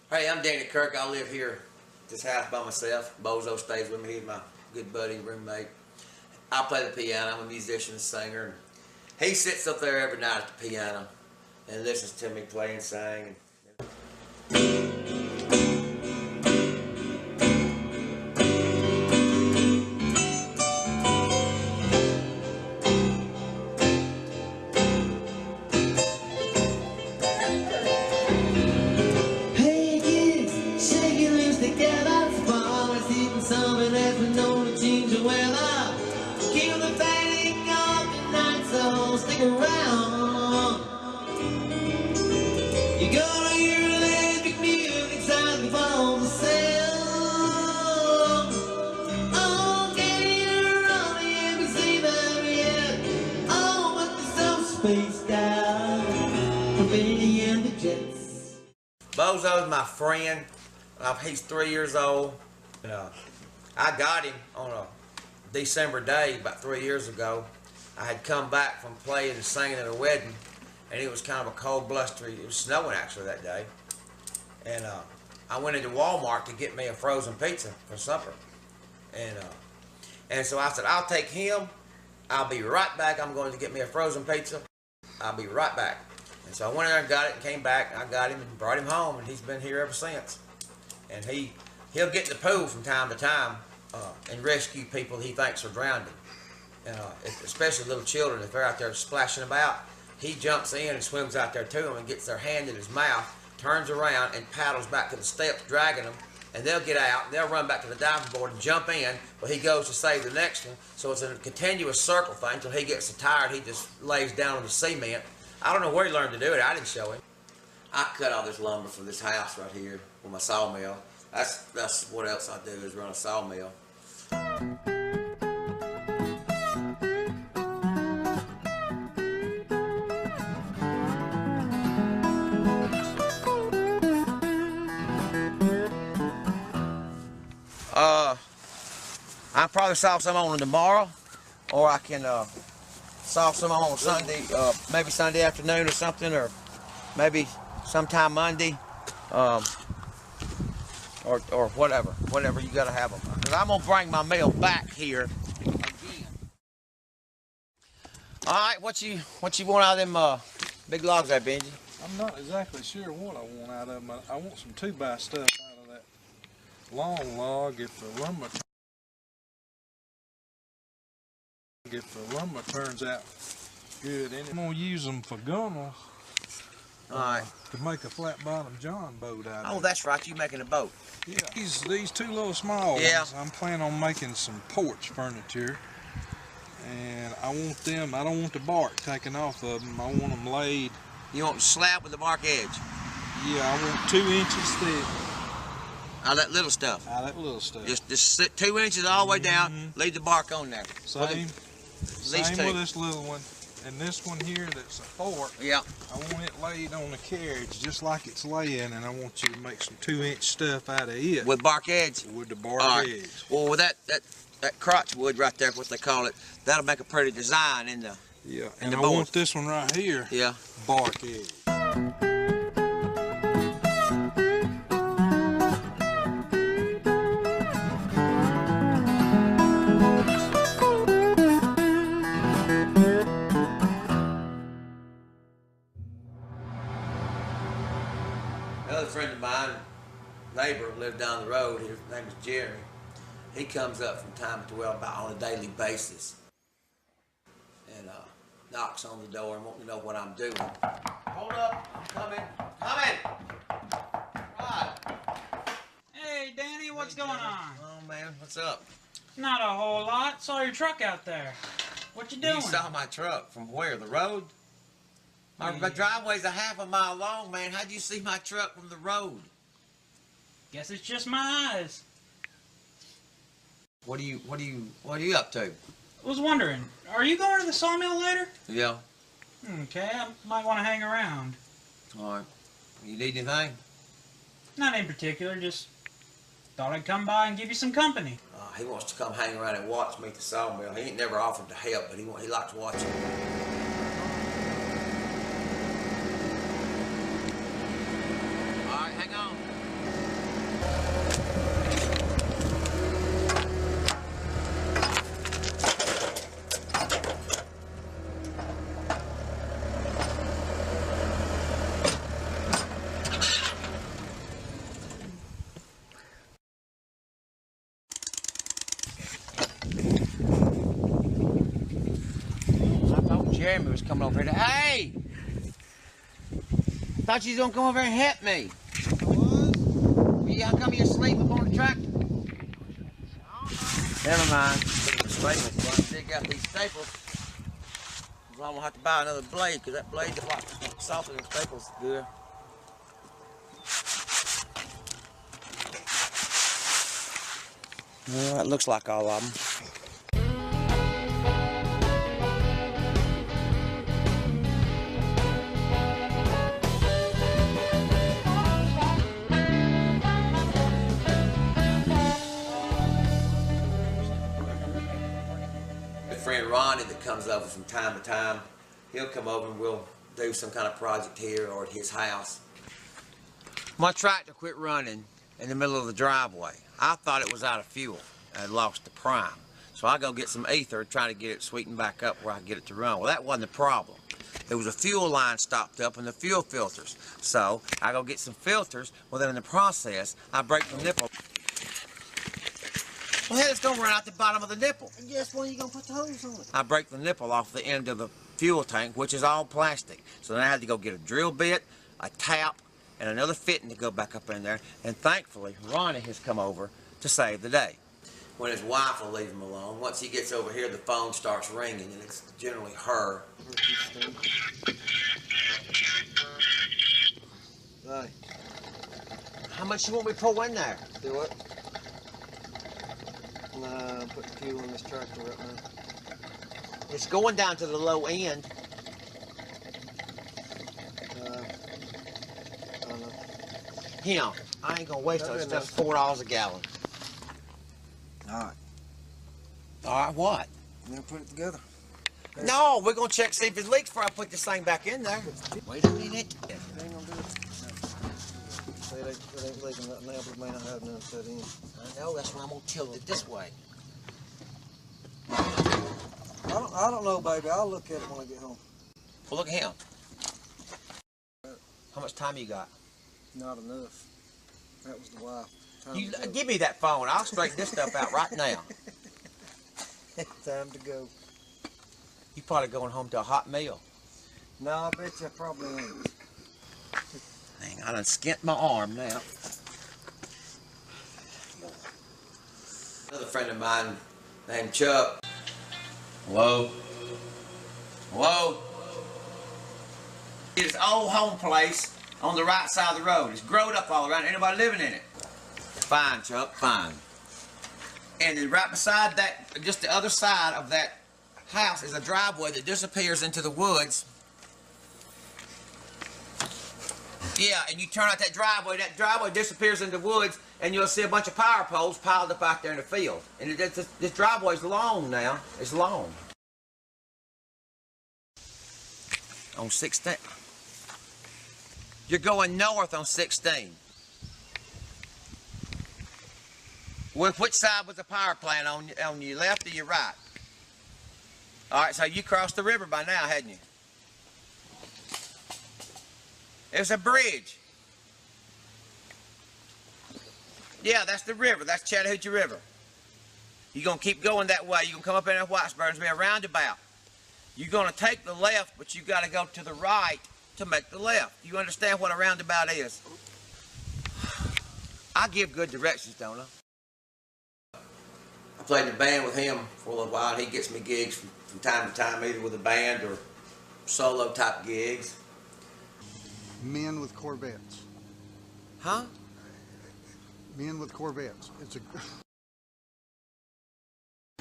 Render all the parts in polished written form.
Hey, I'm Danny Kirk. I live here at this house by myself. Bozo stays with me. He's my good buddy, roommate. I play the piano. I'm a musician and singer. And he sits up there every night at the piano and listens to me play and sing. Stick around. You're gonna hear electric music sounding from the sound. Oh, can you run the NBC baby yet? Oh, but they're so spaced out from Benny and the Jets. Bozo's my friend. He's 3 years old. And, I got him on a December day about 3 years ago. I had come back from playing and singing at a wedding, and it was kind of a cold, blustery, it was snowing actually that day. And I went into Walmart to get me a frozen pizza for supper. And so I said, I'll take him. I'll be right back. I'm going to get me a frozen pizza. I'll be right back. And so I went in there and got it and came back. And I got him and brought him home, and he's been here ever since. And he'll get in the pool from time to time and rescue people he thinks are drowning. Especially little children, if they're out there splashing about, he jumps in and swims out there to them and gets their hand in his mouth, turns around and paddles back to the steps, dragging them, and they'll get out, and they'll run back to the diving board and jump in, but he goes to save the next one. So it's a continuous circle thing until he gets so tired he just lays down on the cement. I don't know where he learned to do it. I didn't show him. I cut all this lumber for this house right here with my sawmill. That's what else I do, is run a sawmill. I probably saw some on tomorrow, or I can saw some on Sunday, maybe Sunday afternoon or something, or maybe sometime Monday, or whatever you gotta have them. Cause I'm gonna bring my mill back here again. All right, what you want out of them big logs there, Benji? I'm not exactly sure what I want out of them. I want some 2x stuff out of that long log if the lumber turns out good. And I'm gonna use them for gunnels. All right. To make a flat bottom John boat out of. Oh, that's right. You making a boat? Yeah. These two little small ones. I'm planning on making some porch furniture, and I don't want the bark taken off of them. I want them laid. You want slab with the bark edge? Yeah, I want 2 inches thick. Out of that little stuff? Out of that little stuff. Just sit 2 inches all the way down, leave the bark on there. Same with this little one. And this one here that's a fork, yeah. I want it laid on the carriage just like it's laying, and I want you to make some 2-inch stuff out of it. With bark edge? With the bark edge. Well, with that crotch wood right there, what they call it, that'll make a pretty design in the and the I want this one right here, bark edge. Another friend of mine, neighbor, lived down the road. His name is Jeremy. He comes up from time to time about on a daily basis and knocks on the door and wants to know what I'm doing. Hold up, I'm coming. Right. Hey, Danny, what's going on? Oh man, what's up? Not a whole lot. Saw your truck out there. What you doing? You saw my truck from where? The road? My driveway's a half a mile long, man. How'd you see my truck from the road? Guess it's just my eyes. What are you up to? I was wondering, are you going to the sawmill later? Yeah. Okay, I might want to hang around. All right. You need anything? Not in particular, just thought I'd come by and give you some company. He wants to come hang around and watch me at the sawmill. He ain't never offered to help, but he likes watching. All right, hang on. Jeremy was coming over here to, hey! Thought you was gonna come over here and help me. I was? Yeah, how come you asleep up on the tractor? Never mind. Staples. Dig out these staples. I'm gonna have to buy another blade, because that blade's a lot softer than staples. Good. Well, it looks like all of them. Friend Ronnie that comes over from time to time, he'll come over and we'll do some kind of project here or at his house. My tractor quit running in the middle of the driveway. I thought it was out of fuel. I had lost the prime. So I go get some ether and try to get it sweetened back up where I can get it to run. Well, that wasn't the problem. There was a fuel line stopped up in the fuel filters. So I go get some filters. Well, then in the process, I break the nipple. Well, hell, it's gonna run out the bottom of the nipple. And guess when you gonna put the hose on it? I break the nipple off the end of the fuel tank, which is all plastic. So then I had to go get a drill bit, a tap, and another fitting to go back up in there. And thankfully, Ronnie has come over to save the day. When his wife will leave him alone, once he gets over here, the phone starts ringing, and it's generally her. Right. How much you want me to pull in there? Do what? Nah, I'm putting fuel in this tractor right now. It's going down to the low end. I don't know. Him, I ain't gonna waste it. It's just $4 a gallon. Alright. Alright, what? I'm gonna put it together. No, we're gonna check, see if it leaks before I put this thing back in there. Wait a minute. It ain't gonna do it. It ain't leaking right now, but it may not have none set in. I know, that's why I'm gonna tilt it this way. I don't know, baby. I'll look at it when I get home. Well, look at him. How much time you got? Not enough. That was the wife. You give me that phone. I'll straighten this stuff out right now. Time to go. You probably going home to a hot meal. No, I bet you I probably ain't. Dang, I done skint my arm now. Another friend of mine named Chuck. Hello? Hello? It's old home place on the right side of the road. It's growed up all around. Anybody living in it? Fine, Chuck, fine. And then right beside that, just the other side of that house is a driveway that disappears into the woods. Yeah, and you turn out that driveway disappears into the woods, and you'll see a bunch of power poles piled up out there in the field. And this driveway's long now. It's long. On 16. You're going north on 16. Which side was the power plant, on your left or your right? All right, so you crossed the river by now, hadn't you? There's a bridge. Yeah, that's the river. That's Chattahoochee River. You're going to keep going that way. You're going to come up in that Whitesburg. There's going to be a roundabout. You're going to take the left, but you've got to go to the right to make the left. You understand what a roundabout is? I give good directions, don't I? I played in the band with him for a little while. He gets me gigs from time to time, either with a band or solo type gigs. Men with Corvettes. Huh? Men with Corvettes. It's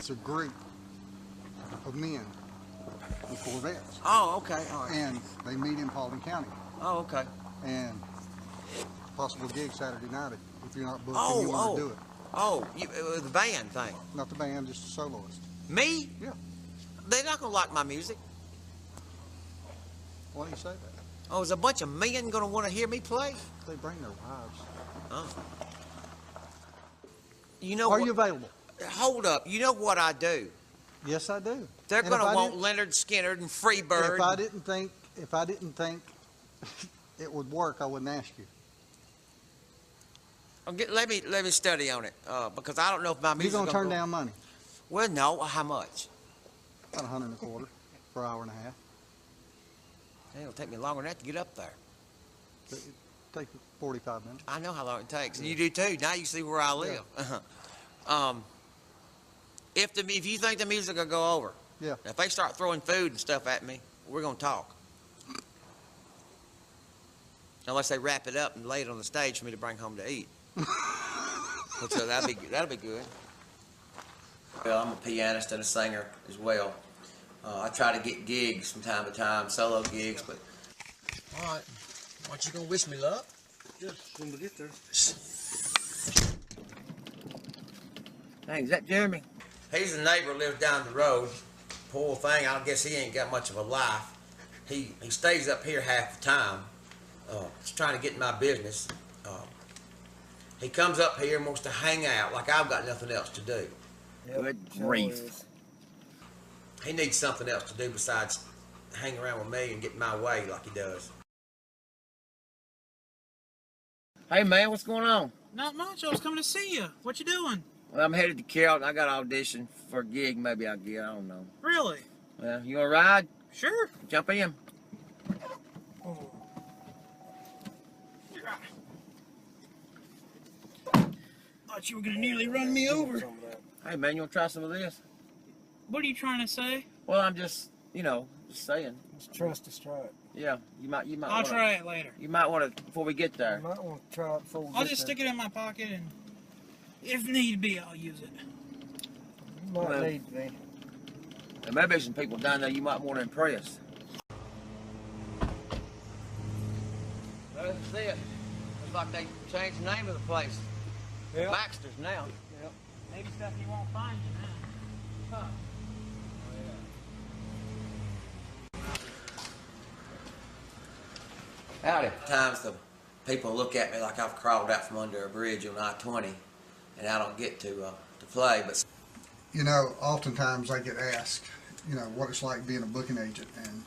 a group of men with Corvettes. Oh, okay. All right. And they meet in Paulding County. Oh, okay. And possible gig Saturday night if you're not booked and you want to do it. Oh, the band thing. Not the band, just a soloist. Me? Yeah. They're not going to like my music. Why do you say that? Oh, is a bunch of men going to want to hear me play? They bring their wives. Oh. You know Are you available? Hold up. You know what I do? Yes, I do. They're going to want Leonard Skinner and Freebird. If I didn't think it would work, I wouldn't ask you. Let me study on it because I don't know if my music. You're going to turn down money. Well, no. How much? About $125 for an hour and a half. It'll take me longer than that to get up there. It takes 45 minutes. I know how long it takes, and you do too. Now you see where I live. Yeah. If you think the music will go over, Yeah. if they start throwing food and stuff at me, we're gonna talk. Unless they wrap it up and lay it on the stage for me to bring home to eat. So that'll be good. Well, I'm a pianist and a singer as well. I try to get gigs from time to time, solo gigs, but all right. Aren't you gonna wish me luck? Yes, when we get there. Hey, is that Jeremy? He's a neighbor who lives down the road. Poor thing, I guess he ain't got much of a life. He stays up here half the time. He's trying to get in my business. He comes up here and wants to hang out like I've got nothing else to do. Good grief. He needs something else to do besides hang around with me and get my way like he does. Hey man, what's going on? Not much. I was coming to see you. What you doing? Well, I'm headed to Carrollton. I got an audition for a gig. Maybe I'll get. I don't know. Really? Well, you wanna ride? Sure. Jump in. Oh. Thought you were gonna nearly run me over. Hey man, you wanna try some of this? What are you trying to say? Well, I'm just, just saying. It's trust to strike. Yeah, you might. I'll try it later. You might want to before we get there. You might want to try it before we I'll get just there. stick it in my pocket, and if need be, I'll use it. You might Well, need to. There may be some people down there you might want to impress. Well, this is it. Looks like they changed the name of the place. Yep. Baxter's now. Yep. Maybe stuff you won't find you now. Huh. Howdy. Times the people look at me like I've crawled out from under a bridge on I-20, and I don't get to play. But You know, oftentimes I get asked, what it's like being a booking agent, and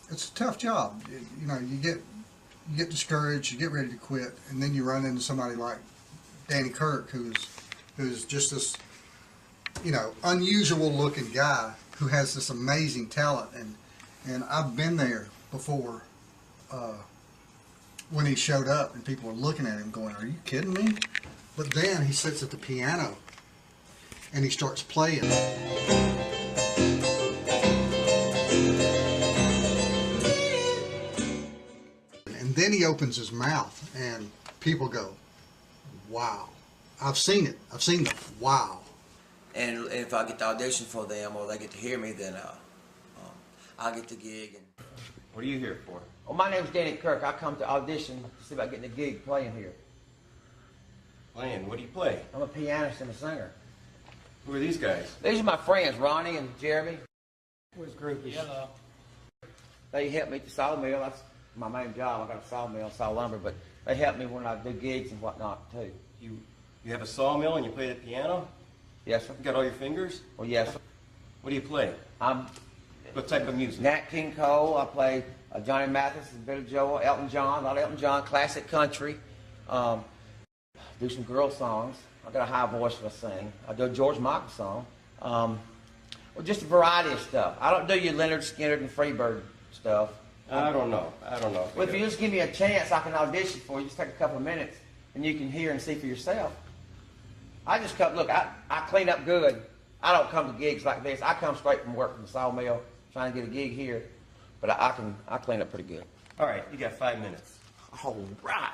it's a tough job. You get discouraged, you get ready to quit, and then you run into somebody like Danny Kirk, who's just this, unusual looking guy who has this amazing talent, and I've been there before when he showed up and people were looking at him going, "Are you kidding me?" But then he sits at the piano and he starts playing. And then he opens his mouth and people go, "Wow." I've seen it. I've seen the wow. and if I get to audition for them or they get to hear me, then I'll get the gig. And What are you here for? Well, my name's Danny Kirk. I come to audition to see about getting a gig playing here. Playing. What do you play? I'm a pianist and a singer. Who are these guys? These are my friends, Ronnie and Jeremy. Whose group is? Hello. They help me at the sawmill. That's my main job. I got a sawmill, saw lumber, but they help me when I do gigs and whatnot too. You have a sawmill and you play the piano? Yes, sir. You got all your fingers? Well, yes, sir. What do you play? I'm What type of music? Nat King Cole. I play Johnny Mathis and Billy Joel, Elton John, a lot of Elton John, classic country. Do some girl songs. I got a high voice when I sing. I do a George Michael song. Well, just a variety of stuff. I don't do your Leonard Skinner and Freebird stuff. I don't know. Well, if you just give me a chance, I can audition for you. Just take a couple of minutes, and you can hear and see for yourself. I just come, look, I clean up good. I don't come to gigs like this. I come straight from work from the sawmill, trying to get a gig here. But I clean up pretty good. All right, you got 5 minutes. all right.